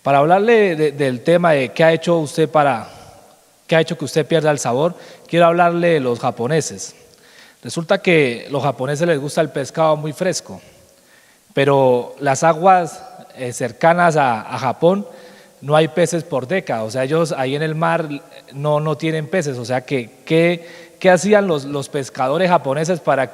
Para hablarle del tema de qué ha hecho que usted pierda el sabor, quiero hablarle de los japoneses. Resulta que a los japoneses les gusta el pescado muy fresco, pero las aguas cercanas a Japón no hay peces por década, o sea, ellos ahí en el mar no tienen peces, o sea, ¿qué hacían los pescadores japoneses para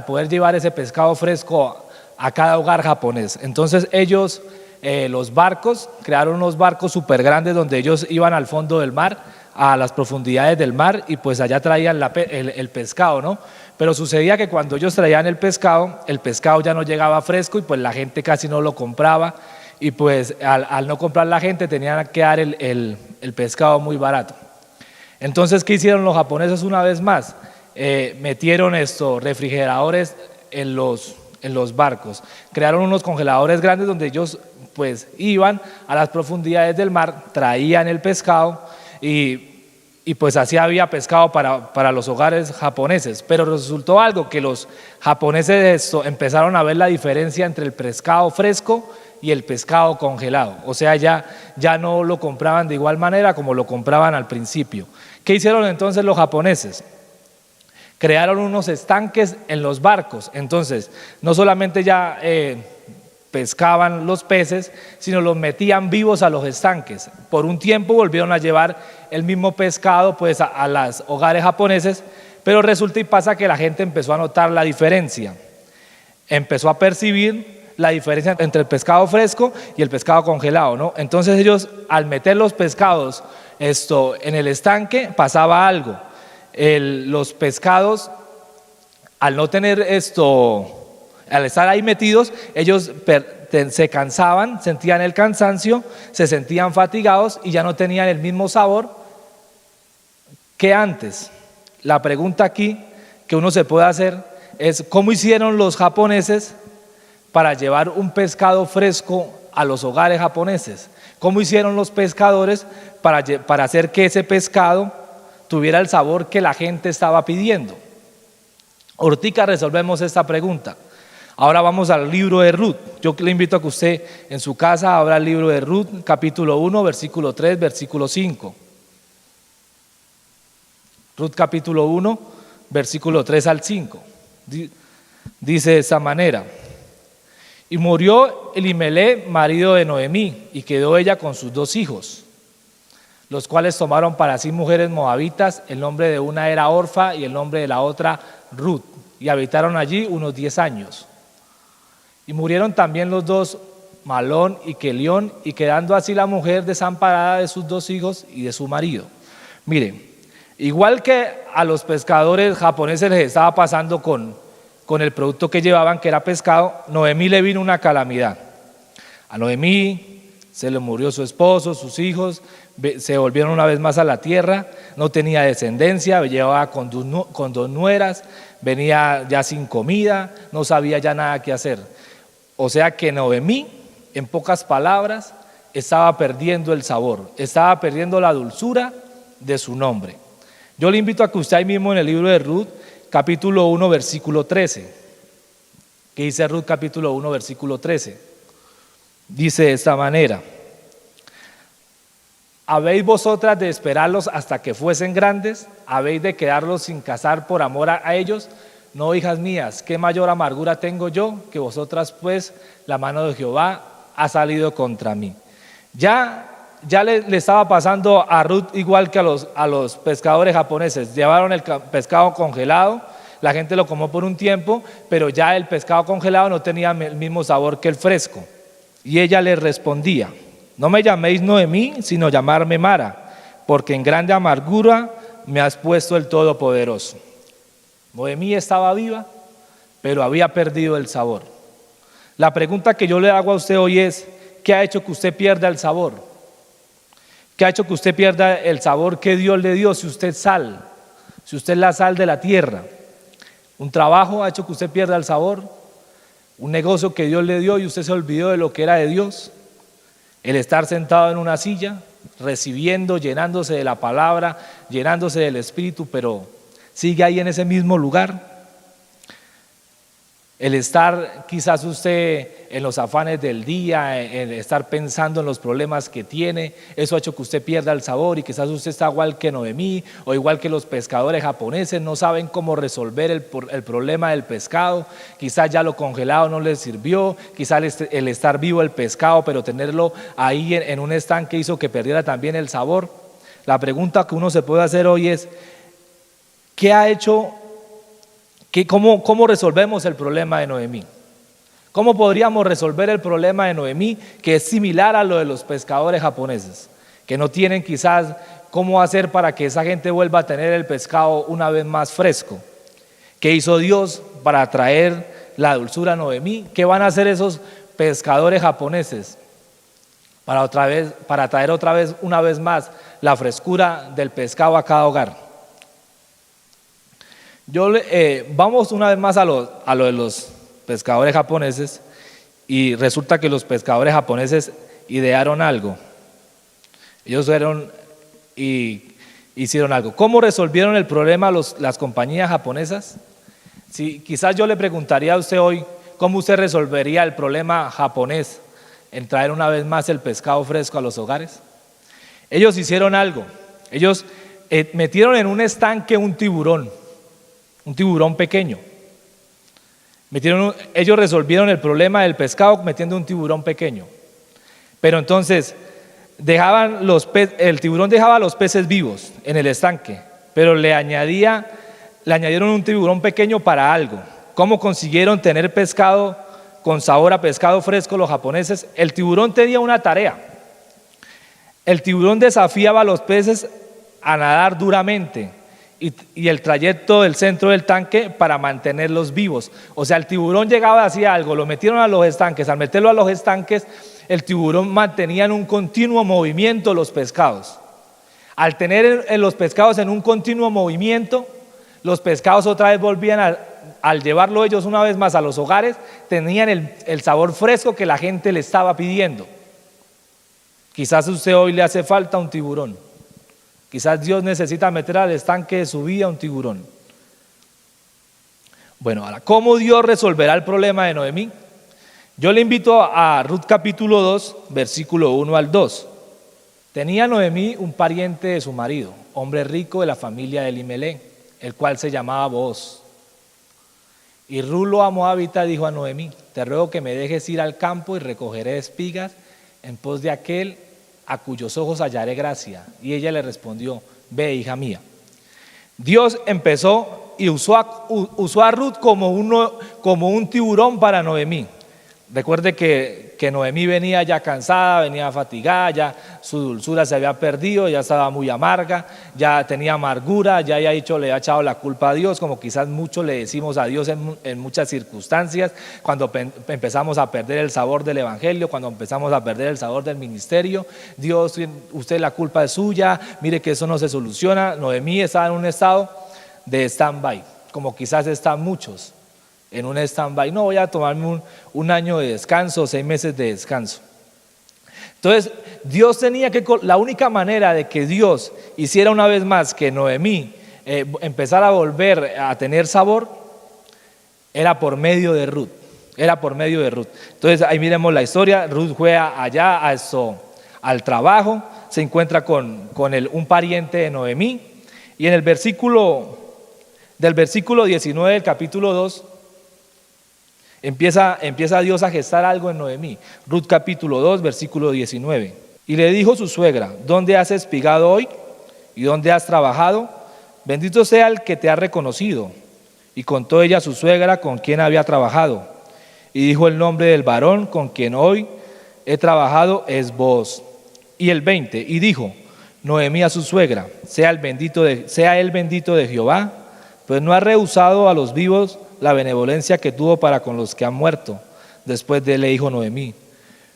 poder llevar ese pescado fresco a cada hogar japonés? Entonces ellos, los barcos, crearon unos barcos súper grandes donde ellos iban al fondo del mar, a las profundidades del mar, y pues allá traían el pescado, ¿no? Pero sucedía que cuando ellos traían el pescado ya no llegaba fresco y pues la gente casi no lo compraba, y pues al no comprar la gente tenían que dar el pescado muy barato. Entonces, ¿qué hicieron los japoneses una vez más? Metieron estos refrigeradores en los barcos, crearon unos congeladores grandes donde ellos pues iban a las profundidades del mar, traían el pescado y pues así había pescado para los hogares japoneses. Pero resultó algo, que los japoneses empezaron a ver la diferencia entre el pescado fresco y el pescado congelado, o sea, ya no lo compraban de igual manera como lo compraban al principio. ¿Qué hicieron entonces los japoneses? Crearon unos estanques en los barcos, entonces no solamente ya pescaban los peces, sino los metían vivos a los estanques. Por un tiempo volvieron a llevar el mismo pescado pues a los hogares japoneses, pero resulta y pasa que la gente empezó a notar la diferencia, empezó a percibir la diferencia entre el pescado fresco y el pescado congelado, ¿no? Entonces ellos, al meter los pescados en el estanque, pasaba algo. Los pescados, al no tener al estar ahí metidos, ellos se cansaban, sentían el cansancio, se sentían fatigados y ya no tenían el mismo sabor que antes. La pregunta aquí que uno se puede hacer es: ¿cómo hicieron los japoneses para llevar un pescado fresco a los hogares japoneses? ¿Cómo hicieron los pescadores para hacer que ese pescado tuviera el sabor que la gente estaba pidiendo? Ahorita resolvemos esta pregunta. Ahora vamos al libro de Ruth. Yo le invito a que usted en su casa abra el libro de Ruth, capítulo 1, versículo 3, versículo 5. Ruth capítulo 1, versículo 3 al 5. Dice de esta manera: y murió Elimelech, marido de Noemí, y quedó ella con sus 2 hijos, los cuales tomaron para sí mujeres moabitas. El nombre de una era Orfa y el nombre de la otra Ruth, y habitaron allí unos 10 años. Y murieron también los 2, Malón y Kelión, y quedando así la mujer desamparada de sus 2 hijos y de su marido. Miren, igual que a los pescadores japoneses les estaba pasando con el producto que llevaban, que era pescado, Noemí le vino una calamidad. A Noemí se le murió su esposo, sus hijos, se volvieron una vez más a la tierra, no tenía descendencia, llevaba con 2 nueras, venía ya sin comida, no sabía ya nada que hacer. O sea que Noemí, en pocas palabras, estaba perdiendo el sabor, estaba perdiendo la dulzura de su nombre. Yo le invito a que usted ahí mismo en el libro de Ruth, capítulo 1, versículo 13. ¿Qué dice Ruth capítulo 1, versículo 13? Dice de esta manera: ¿habéis vosotras de esperarlos hasta que fuesen grandes? ¿Habéis de quedarlos sin casar por amor a ellos? No, hijas mías, qué mayor amargura tengo yo que vosotras, pues la mano de Jehová ha salido contra mí. Ya le estaba pasando a Ruth igual que a los pescadores japoneses. Llevaron el pescado congelado, la gente lo comió por un tiempo, pero ya el pescado congelado no tenía el mismo sabor que el fresco. Y ella le respondía: no me llaméis Noemí, sino llamarme Mara, porque en grande amargura me has puesto el Todopoderoso. Noemí estaba viva, pero había perdido el sabor. La pregunta que yo le hago a usted hoy es: ¿qué ha hecho que usted pierda el sabor? ¿Qué ha hecho que usted pierda el sabor que Dios le dio? Si usted es sal, si usted es la sal de la tierra. Un trabajo ha hecho que usted pierda el sabor, un negocio que Dios le dio y usted se olvidó de lo que era de Dios. El estar sentado en una silla, recibiendo, llenándose de la palabra, llenándose del Espíritu, pero sigue ahí en ese mismo lugar. El estar quizás usted en los afanes del día, el estar pensando en los problemas que tiene, eso ha hecho que usted pierda el sabor y quizás usted está igual que Noemí o igual que los pescadores japoneses, no saben cómo resolver el problema del pescado, quizás ya lo congelado no les sirvió, quizás el estar vivo el pescado pero tenerlo ahí en un estanque hizo que perdiera también el sabor. La pregunta que uno se puede hacer hoy es, ¿qué ha hecho? ¿Cómo resolvemos el problema de Noemí? ¿Cómo podríamos resolver el problema de Noemí, que es similar a lo de los pescadores japoneses, que no tienen quizás cómo hacer para que esa gente vuelva a tener el pescado una vez más fresco? ¿Qué hizo Dios para traer la dulzura a Noemí? ¿Qué van a hacer esos pescadores japoneses para traer otra vez, una vez más, la frescura del pescado a cada hogar? Vamos una vez más a lo de los pescadores japoneses, y resulta que los pescadores japoneses idearon algo. Ellos hicieron algo. ¿Cómo resolvieron el problema las compañías japonesas? Si quizás yo le preguntaría a usted hoy, ¿cómo usted resolvería el problema japonés en traer una vez más el pescado fresco a los hogares? Ellos hicieron algo. Ellos metieron en un estanque un tiburón pequeño. Ellos resolvieron el problema del pescado metiendo un tiburón pequeño. Pero entonces el tiburón dejaba los peces vivos en el estanque, pero le añadieron un tiburón pequeño para algo. ¿Cómo consiguieron tener pescado con sabor a pescado fresco los japoneses? El tiburón tenía una tarea. El tiburón desafiaba a los peces a nadar duramente y el trayecto del centro del tanque para mantenerlos vivos. O sea, el tiburón llegaba y hacía algo, lo metieron a los estanques. Al meterlo a los estanques, el tiburón mantenía en un continuo movimiento los pescados. Al tener los pescados en un continuo movimiento, los pescados otra vez volvían al llevarlo ellos una vez más a los hogares, tenían el sabor fresco que la gente le estaba pidiendo. Quizás a usted hoy le hace falta un tiburón. Quizás Dios necesita meter al estanque de su vida un tiburón. Bueno, ahora, ¿cómo Dios resolverá el problema de Noemí? Yo le invito a Ruth capítulo 2, versículo 1 al 2. Tenía Noemí un pariente de su marido, hombre rico de la familia de Elimelec, el cual se llamaba Booz. Y Ruth la moabita dijo a Noemí: te ruego que me dejes ir al campo y recogeré espigas en pos de aquel a cuyos ojos hallaré gracia. Y ella le respondió: ve, hija mía. Dios empezó y usó a Ruth como un tiburón para Noemí. Recuerde que Noemí venía ya cansada, venía fatigada, ya su dulzura se había perdido, ya estaba muy amarga, ya tenía amargura, ya le había echado la culpa a Dios, como quizás muchos le decimos a Dios en muchas circunstancias, cuando empezamos a perder el sabor del evangelio, cuando empezamos a perder el sabor del ministerio. Dios, usted, la culpa es suya, mire que eso no se soluciona. Noemí estaba en un estado de stand-by, como quizás están muchos en un stand-by. No, voy a tomarme un año de descanso, 6 meses de descanso. Entonces Dios la única manera de que Dios hiciera una vez más que Noemí empezara a volver a tener sabor era por medio de Ruth. Entonces ahí miremos la historia. Ruth fue allá al trabajo, se encuentra con un pariente de Noemí, y en el versículo 19 del capítulo 2 empieza Dios a gestar algo en Noemí. Ruth capítulo 2, versículo 19. Y le dijo su suegra: ¿dónde has espigado hoy? ¿Y dónde has trabajado? Bendito sea el que te ha reconocido. Y contó ella a su suegra con quien había trabajado. Y dijo: el nombre del varón con quien hoy he trabajado es Booz. Y el 20, y dijo Noemí a su suegra: sea él bendito de Jehová, pues no ha rehusado a los vivos la benevolencia que tuvo para con los que han muerto. Después de él le dijo Noemí: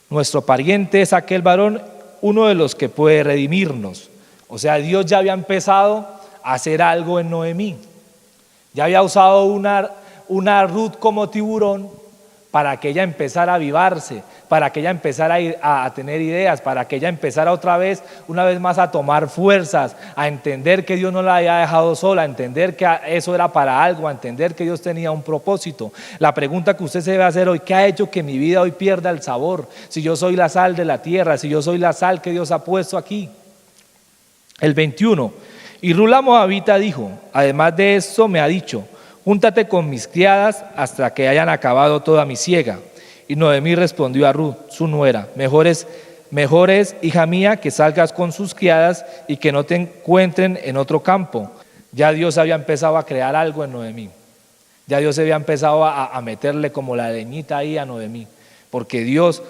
nuestro pariente es aquel varón, uno de los que puede redimirnos. O sea, Dios ya había empezado a hacer algo en Noemí. Ya había usado una Ruth como tiburón para que ella empezara a avivarse, para que ella empezara a tener ideas, para que ella empezara una vez más a tomar fuerzas, a entender que Dios no la había dejado sola, a entender que eso era para algo, a entender que Dios tenía un propósito. La pregunta que usted se debe hacer hoy: ¿qué ha hecho que mi vida hoy pierda el sabor? Si yo soy la sal de la tierra, si yo soy la sal que Dios ha puesto aquí. El 21, y Rut la moabita dijo: además de esto me ha dicho, júntate con mis criadas hasta que hayan acabado toda mi siega. Y Noemí respondió a Rut, su nuera: mejor es, hija mía, que salgas con sus criadas y que no te encuentren en otro campo. Ya Dios había empezado a crear algo en Noemí. Ya Dios había empezado a meterle como la leñita ahí a Noemí. Porque Dios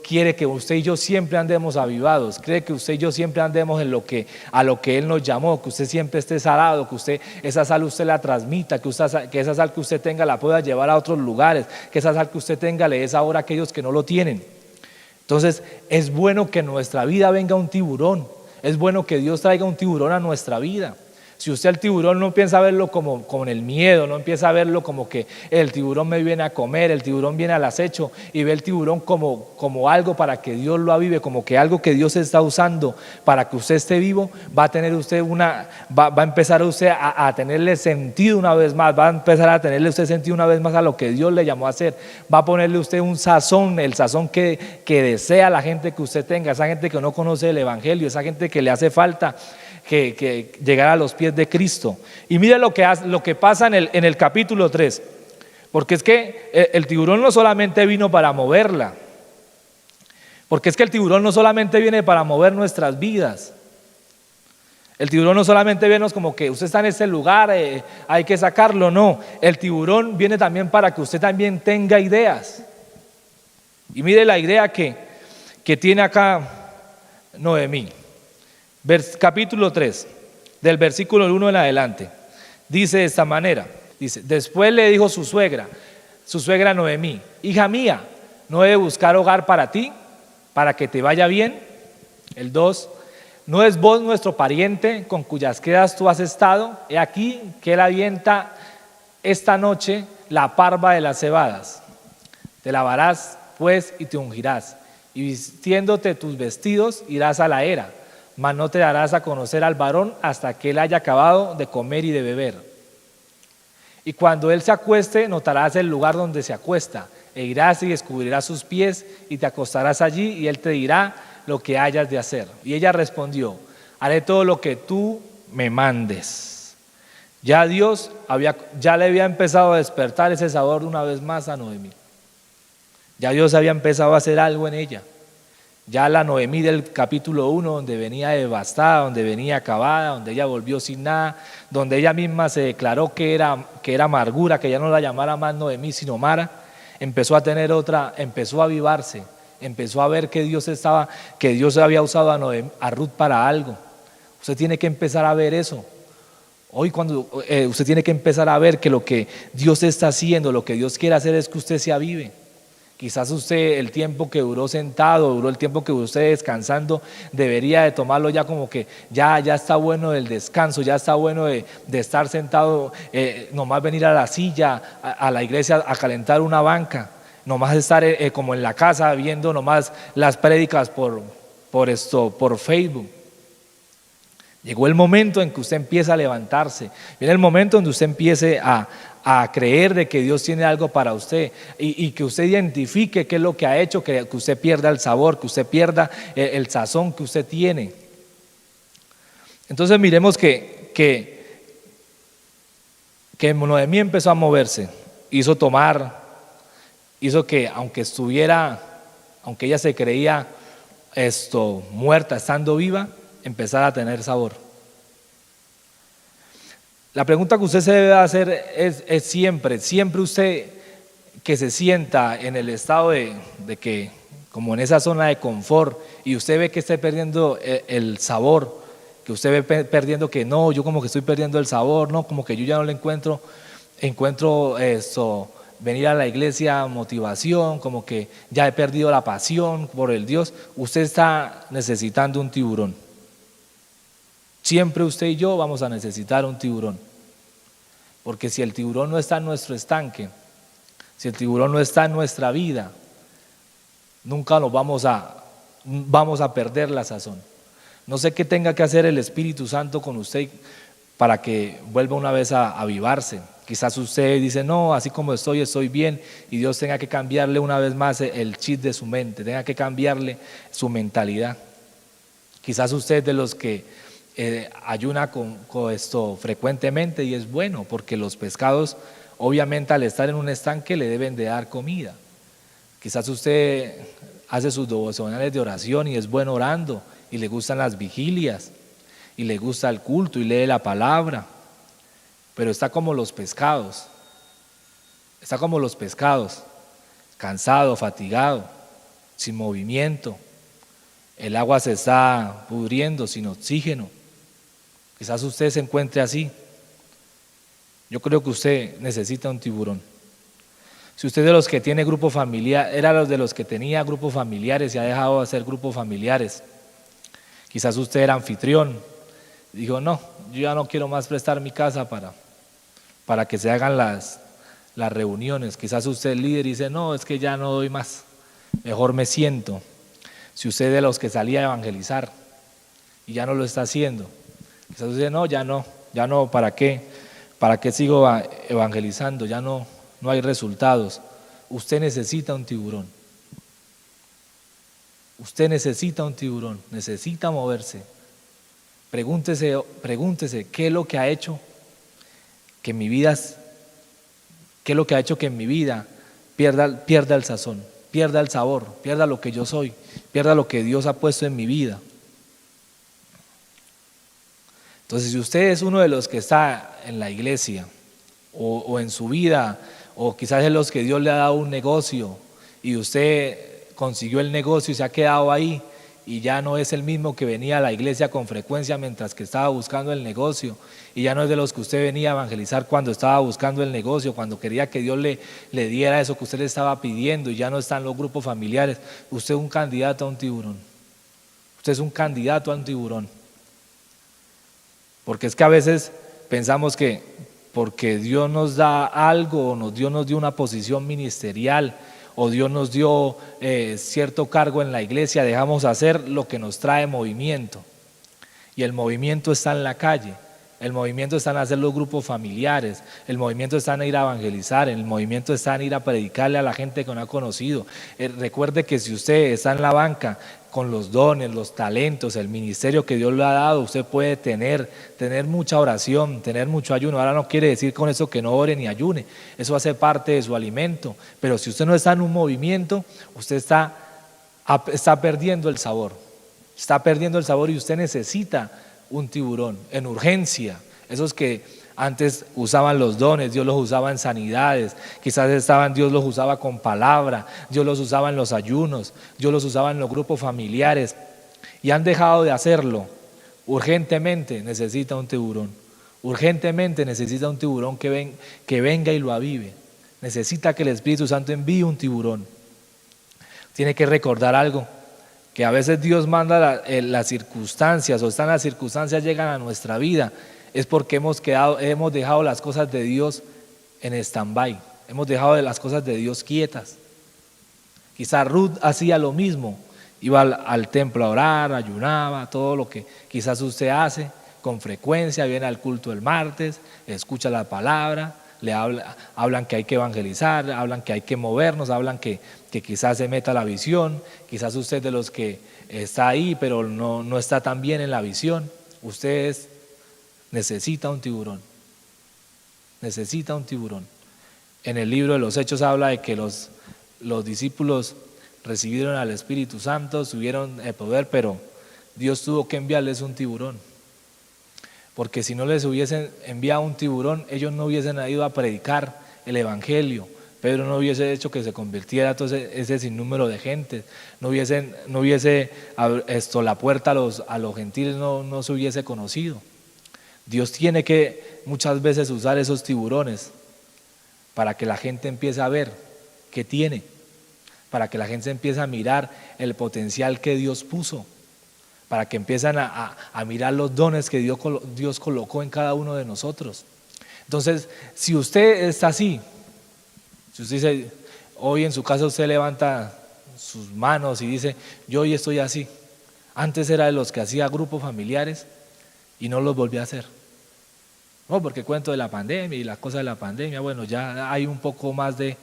quiere que usted y yo siempre andemos avivados, quiere que usted y yo siempre andemos a lo que Él nos llamó, que usted siempre esté salado, que esa sal usted la transmita, que esa sal que usted tenga la pueda llevar a otros lugares, que esa sal que usted tenga le dé sabor a aquellos que no lo tienen. Entonces es bueno que en nuestra vida venga un tiburón, es bueno que Dios traiga un tiburón a nuestra vida. Si usted al tiburón no empieza a verlo como con el miedo, no empieza a verlo como que el tiburón me viene a comer, el tiburón viene al acecho, y ve el tiburón como algo para que Dios lo avive, como que algo que Dios está usando para que usted esté vivo, va a tener usted va a empezar usted a tenerle sentido una vez más, va a empezar a tenerle usted sentido una vez más a lo que Dios le llamó a hacer, va a ponerle usted un sazón, el sazón que desea la gente que usted tenga, esa gente que no conoce el evangelio, esa gente que le hace falta que llegar a los pies de Cristo. Y mire lo que pasa en el capítulo 3, porque es que el tiburón no solamente vino para moverla, porque es que el tiburón no solamente viene para mover nuestras vidas. El tiburón no solamente viene como que usted está en este lugar, hay que sacarlo, no. El tiburón viene también para que usted también tenga ideas. Y mire la idea que tiene acá Noemí. Capítulo 3, del versículo 1 en adelante, dice de esta manera, dice: después le dijo su suegra Noemí: hija mía, ¿no debe buscar hogar para ti, para que te vaya bien? El 2, ¿no es vos nuestro pariente con cuyas criadas tú has estado? He aquí que él avienta esta noche la parva de las cebadas. Te lavarás pues y te ungirás, y vistiéndote tus vestidos irás a la era, mas no te darás a conocer al varón hasta que él haya acabado de comer y de beber. Y cuando él se acueste, notarás el lugar donde se acuesta, e irás y descubrirás sus pies, y te acostarás allí, y él te dirá lo que hayas de hacer. Y ella respondió: haré todo lo que tú me mandes. Ya Dios ya le había empezado a despertar ese sabor una vez más a Noemí. Ya Dios había empezado a hacer algo en ella. Ya la Noemí del capítulo 1, donde venía devastada, donde venía acabada, donde ella volvió sin nada, donde ella misma se declaró que era amargura, que ya no la llamara más Noemí sino Mara, empezó a tener empezó a avivarse, empezó a ver que Dios había usado a Rut para algo. Usted tiene que empezar a ver eso. Hoy cuando usted tiene que empezar a ver que lo que Dios está haciendo, lo que Dios quiere hacer es que usted se avive. Quizás usted el tiempo que duró sentado, el tiempo que duró usted descansando, debería de tomarlo ya como que ya está bueno del descanso, ya está bueno de estar sentado, nomás venir a la silla, a la iglesia a calentar una banca, nomás estar como en la casa viendo nomás las prédicas por Facebook. Llegó el momento en que usted empieza a levantarse, viene el momento en que usted empiece a creer de que Dios tiene algo para usted y que usted identifique qué es lo que ha hecho que usted pierda el sabor, que usted pierda el sazón que usted tiene. Entonces miremos que Noemí empezó a moverse, hizo que aunque ella se creía muerta estando viva, empezara a tener sabor. La pregunta que usted se debe hacer es siempre usted que se sienta en el estado de que, como en esa zona de confort, y usted ve que está perdiendo el sabor, que usted ve perdiendo que no, yo como que estoy perdiendo el sabor, no, como que yo ya no le encuentro venir a la iglesia motivación, como que ya he perdido la pasión por el Dios. Usted está necesitando un tiburón. Siempre usted y yo vamos a necesitar un tiburón, porque si el tiburón no está en nuestro estanque, Si el tiburón no está en nuestra vida, nunca nos vamos a perder la sazón. No sé qué tenga que hacer el Espíritu Santo con usted para que vuelva una vez a avivarse. Quizás usted dice, no, así como estoy bien, y Dios tenga que cambiarle una vez más el chip de su mente, tenga que cambiarle su mentalidad. Quizás usted es de los que ayuna con esto frecuentemente, y es bueno, porque los pescados obviamente al estar en un estanque le deben de dar comida. Quizás usted hace sus devocionales de oración y es bueno orando, y le gustan las vigilias, y le gusta el culto y lee la palabra, pero está como los pescados, cansado, fatigado, sin movimiento. El agua se está pudriendo, sin oxígeno. Quizás usted se encuentre así. Yo creo que usted necesita un tiburón. Si usted es de los que tiene grupo familiar, era de los que tenía grupos familiares y ha dejado de hacer grupos familiares. Quizás usted era anfitrión, dijo, no, yo ya no quiero más prestar mi casa para que se hagan las reuniones. Quizás usted es líder y dice, no, es que ya no doy más, mejor me siento. Si usted es de los que salía a evangelizar y ya no lo está haciendo, quizás usted dice, no, ya no, ¿para qué sigo evangelizando? Ya no hay resultados. Usted necesita un tiburón. Usted necesita un tiburón, necesita moverse. Pregúntese qué es lo que ha hecho que en mi vida, pierda el sazón, pierda el sabor, pierda lo que yo soy, pierda lo que Dios ha puesto en mi vida. Entonces, si usted es uno de los que está en la iglesia o en su vida, o quizás es los que Dios le ha dado un negocio y usted consiguió el negocio y se ha quedado ahí y ya no es el mismo que venía a la iglesia con frecuencia mientras que estaba buscando el negocio, y ya no es de los que usted venía a evangelizar cuando estaba buscando el negocio, cuando quería que Dios le diera eso que usted le estaba pidiendo, y ya no están los grupos familiares, usted es un candidato a un tiburón. Usted es un candidato a un tiburón. Porque es que a veces pensamos que porque Dios nos da algo, o Dios nos dio una posición ministerial, o Dios nos dio cierto cargo en la iglesia, dejamos hacer lo que nos trae movimiento. Y el movimiento está en la calle, el movimiento está en hacer los grupos familiares, el movimiento está en ir a evangelizar, el movimiento está en ir a predicarle a la gente que no ha conocido. Recuerde que si usted está en la banca con los dones, los talentos, el ministerio que Dios le ha dado, usted puede tener mucha oración, tener mucho ayuno. Ahora no quiere decir con eso que no ore ni ayune, eso hace parte de su alimento, pero si usted no está en un movimiento, usted está perdiendo el sabor, y usted necesita un tiburón en urgencia. Esos que antes usaban los dones, Dios los usaba en sanidades, quizás Dios los usaba con palabra, Dios los usaba en los ayunos, Dios los usaba en los grupos familiares, y han dejado de hacerlo. Urgentemente necesita un tiburón, urgentemente necesita un tiburón que venga y lo avive. Necesita que el Espíritu Santo envíe un tiburón. Tiene que recordar algo, que a veces Dios manda las circunstancias, o están las circunstancias, llegan a nuestra vida, es porque hemos dejado las cosas de Dios en stand-by, hemos dejado las cosas de Dios quietas. Quizás Ruth hacía lo mismo, iba al templo a orar, ayunaba, todo lo que quizás usted hace con frecuencia, viene al culto el martes, escucha la palabra, hablan que hay que evangelizar, hablan que hay que movernos, hablan que quizás se meta la visión. Quizás usted es de los que está ahí pero no está tan bien en la visión. Usted necesita un tiburón, necesita un tiburón. En el libro de los Hechos habla de que los discípulos recibieron al Espíritu Santo, tuvieron el poder, pero Dios tuvo que enviarles un tiburón. Porque si no les hubiesen enviado un tiburón, ellos no hubiesen ido a predicar el evangelio. Pedro no hubiese hecho que se convirtiera todo ese sinnúmero de gente, no hubiese la puerta a los gentiles, no se hubiese conocido. Dios tiene que muchas veces usar esos tiburones para que la gente empiece a ver qué tiene, para que la gente empiece a mirar el potencial que Dios puso, para que empiezan a mirar los dones que Dios colocó en cada uno de nosotros. Entonces, si usted está así, Si usted dice, hoy en su casa usted levanta sus manos y dice, yo hoy estoy así. Antes era de los que hacía grupos familiares y no los volví a hacer. No, porque cuento de la pandemia y las cosas de la pandemia, bueno, ya hay un poco más de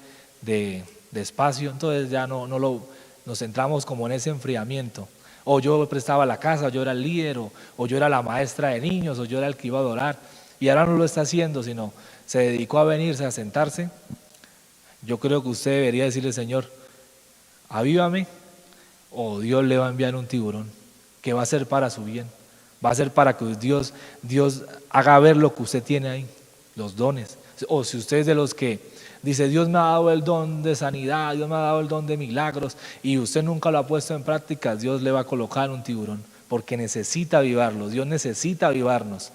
espacio, entonces ya nos centramos como en ese enfriamiento. O yo prestaba la casa, o yo era el líder, o yo era la maestra de niños, o yo era el que iba a adorar, y ahora no lo está haciendo, sino se dedicó a venirse, a sentarse. Yo creo que usted debería decirle, Señor, avívame, o Dios le va a enviar un tiburón, que va a ser para su bien, va a ser para que Dios haga ver lo que usted tiene ahí, los dones. O si usted es de los que dice, Dios me ha dado el don de sanidad, Dios me ha dado el don de milagros, y usted nunca lo ha puesto en práctica, Dios le va a colocar un tiburón, porque necesita avivarlo, Dios necesita avivarnos.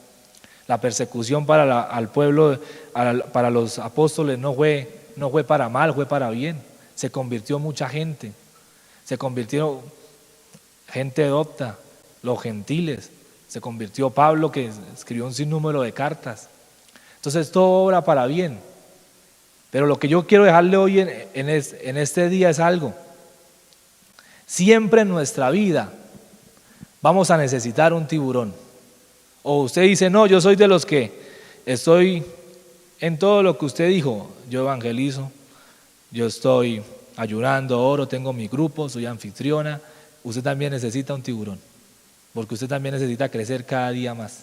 La persecución al pueblo, para los apóstoles no fue para mal, fue para bien. Se convirtió mucha gente, se convirtió gente docta, los gentiles, se convirtió Pablo, que escribió un sinnúmero de cartas. Entonces todo obra para bien. Pero lo que yo quiero dejarle hoy en este día es algo. Siempre en nuestra vida vamos a necesitar un tiburón. O usted dice, no, yo soy de los que estoy en todo lo que usted dijo. Yo evangelizo, yo estoy ayunando, oro, tengo mi grupo, soy anfitriona. Usted también necesita un tiburón, porque usted también necesita crecer cada día más.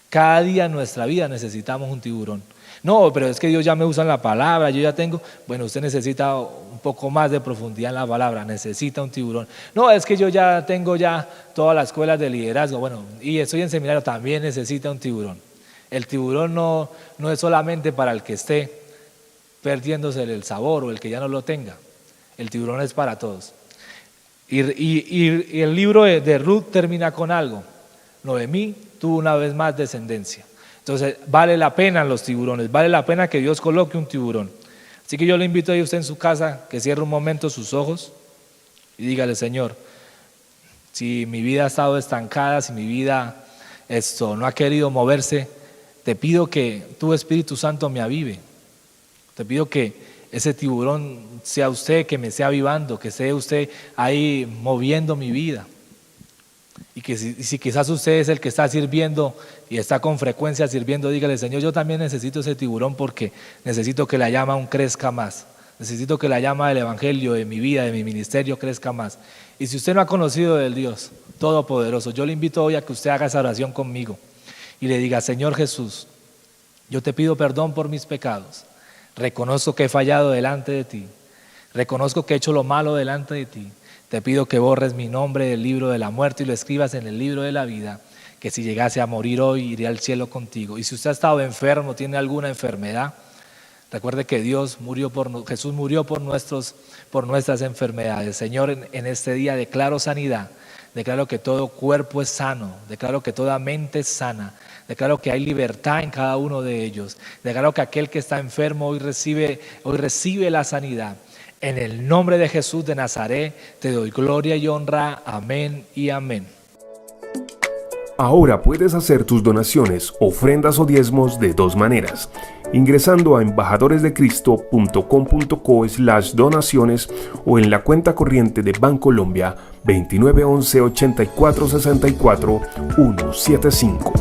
Cada día en nuestra vida necesitamos un tiburón. No, pero es que Dios ya me usa en la palabra, yo ya tengo. Bueno, usted necesita un poco más de profundidad en la palabra, necesita un tiburón. No, es que yo ya tengo todas las escuelas de liderazgo, bueno, y estoy en seminario, también necesita un tiburón. El tiburón no es solamente para el que esté perdiéndose el sabor o el que ya no lo tenga. El tiburón es para todos. Y el libro de Ruth termina con algo. Noemí tuvo una vez más descendencia. Entonces vale la pena los tiburones, vale la pena que Dios coloque un tiburón. Así que yo le invito a usted en su casa que cierre un momento sus ojos y dígale, Señor, si mi vida ha estado estancada, si mi vida no ha querido moverse, te pido que tu Espíritu Santo me avive. Te pido que ese tiburón sea usted, que me sea avivando, que sea usted ahí moviendo mi vida. Y que si quizás usted es el que está sirviendo y está con frecuencia sirviendo, dígale, Señor, yo también necesito ese tiburón porque necesito que la llama aún crezca más. Necesito que la llama del Evangelio, de mi vida, de mi ministerio crezca más. Y si usted no ha conocido del Dios Todopoderoso, yo le invito hoy a que usted haga esa oración conmigo y le diga, Señor Jesús, yo te pido perdón por mis pecados. Reconozco que he fallado delante de ti. Reconozco que he hecho lo malo delante de ti. Te pido que borres mi nombre del libro de la muerte y lo escribas en el libro de la vida, que si llegase a morir hoy iré al cielo contigo. Y si usted ha estado enfermo, tiene alguna enfermedad, recuerde que Jesús murió por nuestras enfermedades. Señor, en este día declaro sanidad, declaro que todo cuerpo es sano, declaro que toda mente es sana, declaro que hay libertad en cada uno de ellos, declaro que aquel que está enfermo hoy recibe la sanidad. En el nombre de Jesús de Nazaret te doy gloria y honra. Amén y amén. Ahora puedes hacer tus donaciones, ofrendas o diezmos de dos maneras. Ingresando a embajadoresdecristo.com.co/donaciones o en la cuenta corriente de Bancolombia 2911 84 64 175.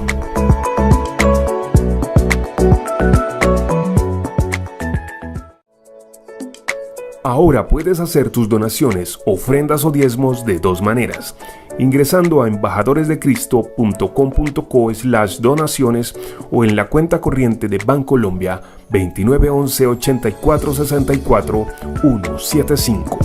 Ahora puedes hacer tus donaciones, ofrendas o diezmos de dos maneras. Ingresando a embajadoresdecristo.com.co/donaciones o en la cuenta corriente de Bancolombia 2911 84 64 175.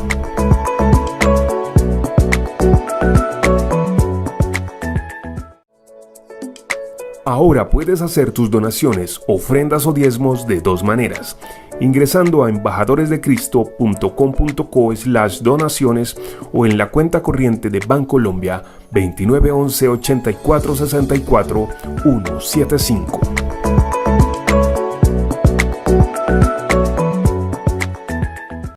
Ahora puedes hacer tus donaciones, ofrendas o diezmos de dos maneras. Ingresando a embajadoresdecristo.com.co/donaciones o en la cuenta corriente de Bancolombia 2911 84 64 175.